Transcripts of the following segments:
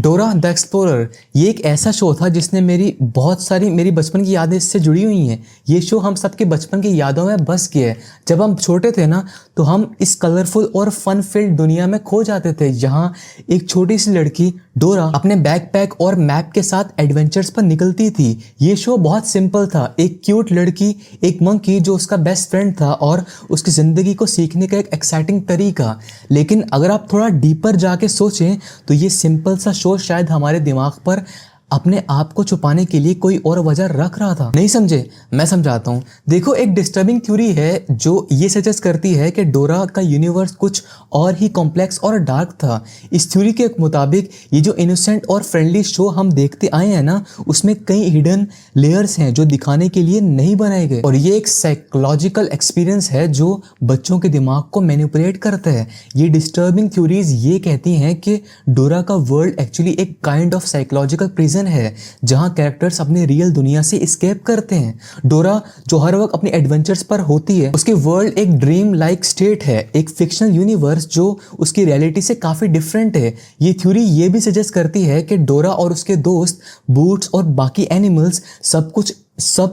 Dora the explorer ये एक ऐसा शो था जिसने बहुत सारी मेरी बचपन की यादें इससे जुड़ी हुई हैं। ये शो हम सबके बचपन की यादों में बस गया है। जब हम छोटे थे ना तो हम इस कलरफुल और फन फिल्ड दुनिया में खो जाते थे, जहाँ एक छोटी सी लड़की डोरा अपने बैकपैक और मैप के साथ एडवेंचर्स पर निकलती थी। ये शो बहुत सिंपल था, एक क्यूट लड़की, एक मंकी जो उसका बेस्ट फ्रेंड था और उसकी ज़िंदगी को सीखने का एक एक्साइटिंग तरीका। लेकिन अगर आप थोड़ा डीपर जाके सोचें तो ये सिंपल सा शो शायद हमारे दिमाग पर अपने आप को छुपाने के लिए कोई और वजह रख रहा था। नहीं समझे? मैं समझाता हूँ। देखो, एक डिस्टर्बिंग थ्योरी है जो ये सजेस्ट करती है कि डोरा का यूनिवर्स कुछ और ही कॉम्प्लेक्स और डार्क था। इस थ्योरी के मुताबिक ये जो इनोसेंट और फ्रेंडली शो हम देखते आए हैं ना, उसमें कई हिडन लेयर्स हैं जो दिखाने के लिए नहीं बनाए गए, और ये एक साइकोलॉजिकल एक्सपीरियंस है जो बच्चों के दिमाग को मैनिपुलेट करता है। ये डिस्टर्बिंग थ्योरीज ये कहती हैं कि डोरा का वर्ल्ड एक्चुअली एक काइंड ऑफ साइकोलॉजिकल प्रिजन है जहां कैरेक्टर्स अपने रियल दुनिया से एस्केप करते हैं। डोरा जो हर वक्त अपने एडवेंचर्स पर होती है, उसके वर्ल्ड एक ड्रीम लाइक स्टेट है, एक फिक्शनल यूनिवर्स जो उसकी रियलिटी से काफी डिफरेंट है। ये थ्योरी ये भी सजेस्ट करती है कि डोरा और उसके दोस्त बूट्स और बाकी एनिमल्स सब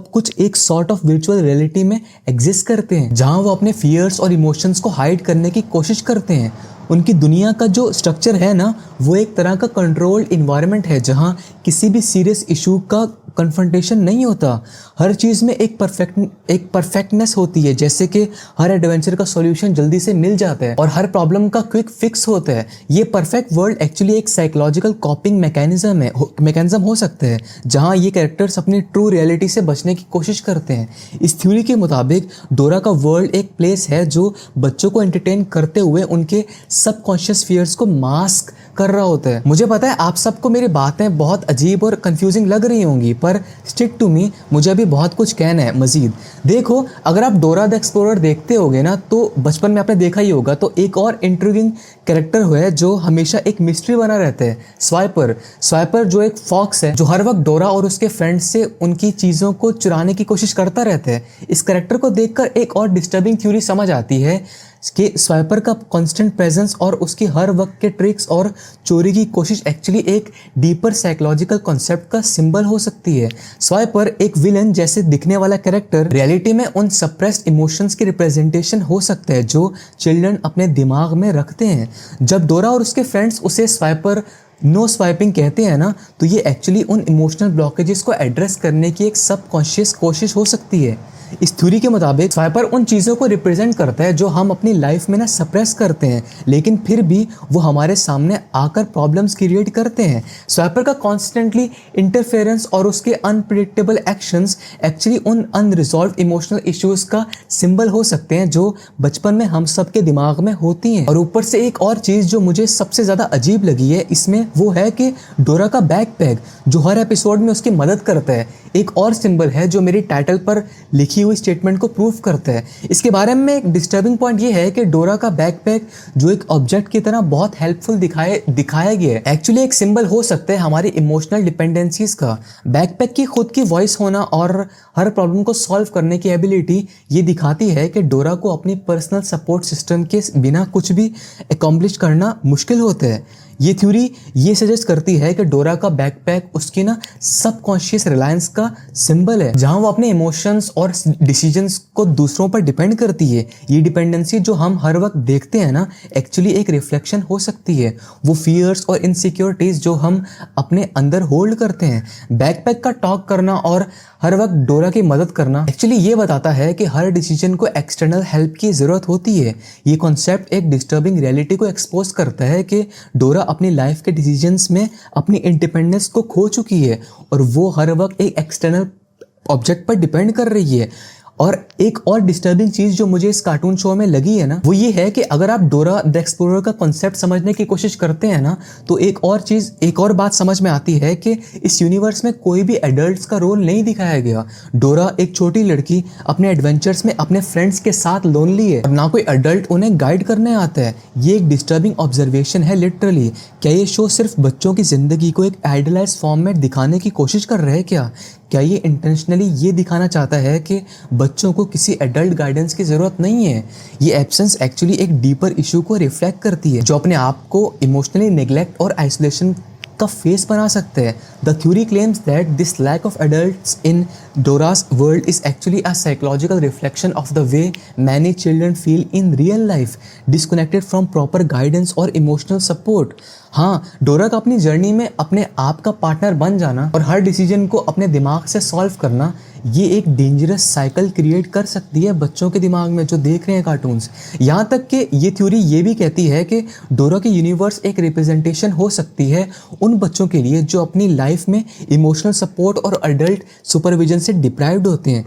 कुछ एक सॉर्ट ऑफ वर्चुअल रियलिटी में एग्जिस्ट करते हैं, जहां वो अपने फियर्स और इमोशंस को हाइड करने की कोशिश करते हैं। उनकी दुनिया का जो स्ट्रक्चर है ना, वो एक तरह का कंट्रोल्ड इन्वायरमेंट है जहां किसी भी सीरियस इशू का कन्फ्रंटेशन नहीं होता। हर चीज़ में एक परफेक्टनेस होती है, जैसे कि हर एडवेंचर का सॉल्यूशन जल्दी से मिल जाता है और हर प्रॉब्लम का क्विक फिक्स होता है। ये परफेक्ट वर्ल्ड एक्चुअली एक साइकोलॉजिकल कॉपिंग मैकेनिज्म हो सकता है, जहां ये कैरेक्टर्स अपनी ट्रू रियलिटी से बचने की कोशिश करते हैं। इस थ्योरी के मुताबिक डोरा का वर्ल्ड एक प्लेस है जो बच्चों को एंटरटेन करते हुए उनके सबकॉन्शियस फियर्स को मास्क कर रहा होता है। मुझे पता है आप सबको मेरी बातें बहुत अजीब और कंफ्यूजिंग लग रही होंगी, पर स्टिक टू मी, मुझे अभी बहुत कुछ कहना है मजीद। देखो, अगर आप डोरा द एक्सप्लोरर देखते होगे ना, तो बचपन में आपने देखा ही होगा, तो एक और इंट्रिगिंग कैरेक्टर है जो हमेशा एक मिस्ट्री बना रहता है, स्वाइपर जो एक फॉक्स है जो हर वक्त डोरा और उसके फ्रेंड्स से उनकी चीज़ों को चुराने की कोशिश करता रहता है। इस कैरेक्टर को देखकर एक और डिस्टर्बिंग थ्योरी समझ आती है कि स्वाइपर का कांस्टेंट प्रेजेंस और उसकी हर वक्त के ट्रिक्स और चोरी की कोशिश एक्चुअली एक डीपर साइकोलॉजिकल कॉन्सेप्ट का सिंबल हो सकती है। स्वाइपर एक विलन जैसे दिखने वाला कैरेक्टर रियलिटी में उन सप्रेस्ड इमोशंस की रिप्रेजेंटेशन हो सकता है जो चिल्ड्रन अपने दिमाग में रखते हैं। जब डोरा और उसके फ्रेंड्स उसे स्वाइपर नो स्वाइपिंग कहते हैं ना, तो ये एक्चुअली उन इमोशनल ब्लॉकेजेस को एड्रेस करने की एक सबकॉन्शियस कोशिश हो सकती है। इस थ्योरी के मुताबिक स्वाइपर उन चीज़ों को रिप्रेजेंट करता है जो हम अपनी लाइफ में ना सप्रेस करते हैं, लेकिन फिर भी वो हमारे सामने आकर प्रॉब्लम्स क्रिएट करते हैं। स्वाइपर का कॉन्स्टेंटली इंटरफेरेंस और उसके अनप्रिडिक्टेबल एक्शंस एक्चुअली उन अनरिजॉल्व इमोशनल इश्यूज का सिंबल हो सकते हैं जो बचपन में हम सबके दिमाग में होती हैं। और ऊपर से एक और चीज़ जो मुझे सबसे ज़्यादा अजीब लगी है इसमें, वो है कि डोरा का बैकपैक जो हर एपिसोड में उसकी मदद करता है, एक और सिंबल है जो मेरी टाइटल पर लिखी हुई स्टेटमेंट को प्रूव करता है। इसके बारे में एक डिस्टर्बिंग पॉइंट ये है कि डोरा का बैकपैक जो एक ऑब्जेक्ट की तरह बहुत हेल्पफुल दिखाया गया है, एक्चुअली एक सिंबल हो सकता है हमारी इमोशनल डिपेंडेंसीज का। बैकपैक की खुद की वॉइस होना और हर प्रॉब्लम को सॉल्व करने की एबिलिटी ये दिखाती है कि डोरा को अपनी पर्सनल सपोर्ट सिस्टम के बिना कुछ भी अकॉम्प्लिश करना मुश्किल होता है। ये थ्योरी ये सजेस्ट करती है कि डोरा का बैकपैक उसकी ना सबकॉन्शियस रिलायंस का सिंबल है, जहां वो अपने इमोशंस और डिसीजंस को दूसरों पर डिपेंड करती है। ये डिपेंडेंसी जो हम हर वक्त देखते हैं ना, एक्चुअली एक रिफ्लेक्शन हो सकती है वो फियर्स और इनसिक्योरिटीज जो हम अपने अंदर होल्ड करते हैं। बैकपैक का टॉक करना और हर वक्त डोरा की मदद करना एक्चुअली ये बताता है कि हर डिसीजन को एक्सटर्नल हेल्प की ज़रूरत होती है। ये कॉन्सेप्ट एक डिस्टर्बिंग रियलिटी को एक्सपोज करता है कि डोरा अपनी लाइफ के डिसीजंस में अपनी इंडिपेंडेंस को खो चुकी है और वो हर वक्त एक एक्सटर्नल ऑब्जेक्ट पर डिपेंड कर रही है। और एक और डिस्टर्बिंग चीज़ जो मुझे इस कार्टून शो में लगी है ना, वो ये है कि अगर आप डोरा द एक्सप्लोरर का कॉन्सेप्ट समझने की कोशिश करते हैं ना, तो एक और बात समझ में आती है कि इस यूनिवर्स में कोई भी एडल्ट्स का रोल नहीं दिखाया गया। डोरा एक छोटी लड़की अपने एडवेंचर्स में अपने फ्रेंड्स के साथ लोनली है और ना कोई एडल्ट उन्हें गाइड करने आता है। ये एक डिस्टर्बिंग ऑब्जर्वेशन है लिटरली। क्या ये शो सिर्फ बच्चों की ज़िंदगी को एक आइडियलाइज्ड फॉर्म में दिखाने की कोशिश कर रहे हैं क्या ये इंटेंशनली ये दिखाना चाहता है कि बच्चों को किसी एडल्ट गाइडेंस की ज़रूरत नहीं है? ये एब्सेंस एक्चुअली एक डीपर इशू को रिफ्लेक्ट करती है जो अपने आप को इमोशनली नेग्लेक्ट और आइसोलेशन का फेस बना सकते हैं। The theory claims that this lack of adults in Dora's world is actually a psychological reflection of the way many children feel in real life, disconnected from proper guidance और emotional support. हाँ, Dora का अपनी journey में अपने आप का partner बन जाना और हर डिसीजन को अपने दिमाग से सॉल्व करना, ये एक डेंजरस साइकिल क्रिएट कर सकती है बच्चों के दिमाग में जो देख रहे हैं कार्टून्स। यहाँ तक कि ये थ्योरी ये भी कहती है कि डोरा की यूनिवर्स एक रिप्रेजेंटेशन हो सकती है उन बच्चों के लिए जो अपनी लाइफ में इमोशनल सपोर्ट और अडल्ट सुपरविजन से डिप्राइव्ड होते हैं,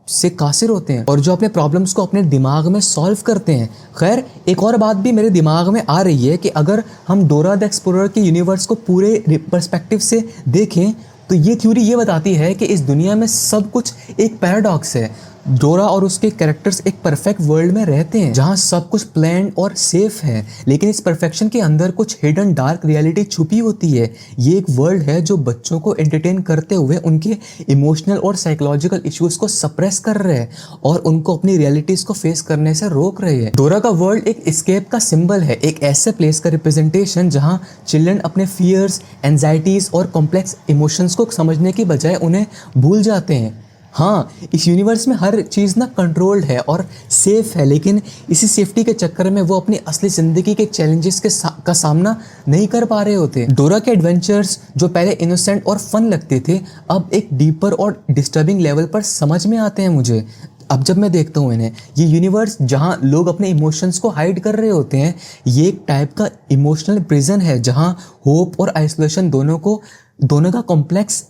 से कासिर होते हैं, और जो अपने प्रॉब्लम्स को अपने दिमाग में सॉल्व करते हैं। खैर, एक और बात भी मेरे दिमाग में आ रही है कि अगर हम डोरा द एक्सप्लोरर के यूनिवर्स को पूरे पर्सपेक्टिव से देखें तो ये थ्योरी ये बताती है कि इस दुनिया में सब कुछ एक पैराडॉक्स है। डोरा और उसके कैरेक्टर्स एक परफेक्ट वर्ल्ड में रहते हैं जहाँ सब कुछ प्लान्ड और सेफ है, लेकिन इस परफेक्शन के अंदर कुछ हिडन डार्क रियलिटी छुपी होती है। ये एक वर्ल्ड है जो बच्चों को एंटरटेन करते हुए उनके इमोशनल और साइकोलॉजिकल इश्यूज को सप्रेस कर रहे हैं और उनको अपनी रियलिटीज को फेस करने से रोक रहे हैं। डोरा का वर्ल्ड एक एस्केप का सिंबल है, एक ऐसे प्लेस का रिप्रेजेंटेशन जहाँ चिल्ड्रन अपने फियर्स, एंजाइटीज और कॉम्प्लेक्स इमोशंस को समझने की बजाय उन्हें भूल जाते हैं। हाँ, इस यूनिवर्स में हर चीज़ ना कंट्रोल्ड है और सेफ है, लेकिन इसी सेफ्टी के चक्कर में वो अपनी असली ज़िंदगी के चैलेंजेस का सामना नहीं कर पा रहे होते। डोरा के एडवेंचर्स जो पहले इनोसेंट और फन लगते थे, अब एक डीपर और डिस्टर्बिंग लेवल पर समझ में आते हैं मुझे। अब जब मैं देखता हूँ इन्हें, ये यूनिवर्स जहाँ लोग अपने इमोशंस को हाइड कर रहे होते हैं, ये एक टाइप का इमोशनल प्रिजन है जहाँ होप और आइसोलेशन दोनों का कॉम्प्लेक्स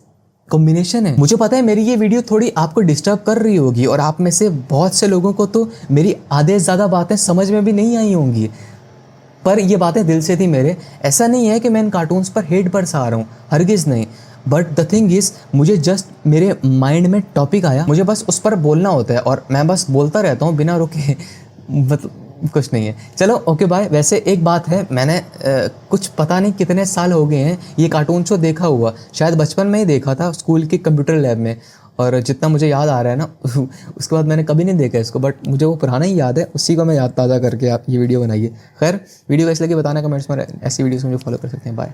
कॉम्बिनेशन है। मुझे पता है मेरी ये वीडियो थोड़ी आपको डिस्टर्ब कर रही होगी और आप में से बहुत से लोगों को तो मेरी आधे से ज़्यादा बातें समझ में भी नहीं आई होंगी, पर ये बातें दिल से थी मेरे। ऐसा नहीं है कि मैं इन कार्टून्स पर हेट बरसा रहा हूँ, हरगिज़ नहीं। बट द थिंग इज़, मुझे जस्ट मेरे माइंड में टॉपिक आया, मुझे बस उस पर बोलना होता है और मैं बस बोलता रहता हूँ बिना रुके, मतलब कुछ नहीं है। चलो ओके बाय। वैसे एक बात है, मैंने कुछ पता नहीं कितने साल हो गए हैं ये कार्टून शो देखा हुआ, शायद बचपन में ही देखा था स्कूल के कंप्यूटर लैब में, और जितना मुझे याद आ रहा है ना उसके बाद मैंने कभी नहीं देखा इसको, बट मुझे वो पुराना ही याद है, उसी को मैं याद ताज़ा करके आप ये वीडियो बनाइए। खैर, वीडियो कैसे लगी बताना कमेंट्स में, ऐसी वीडियोस मुझे फॉलो कर सकते हैं। बाय।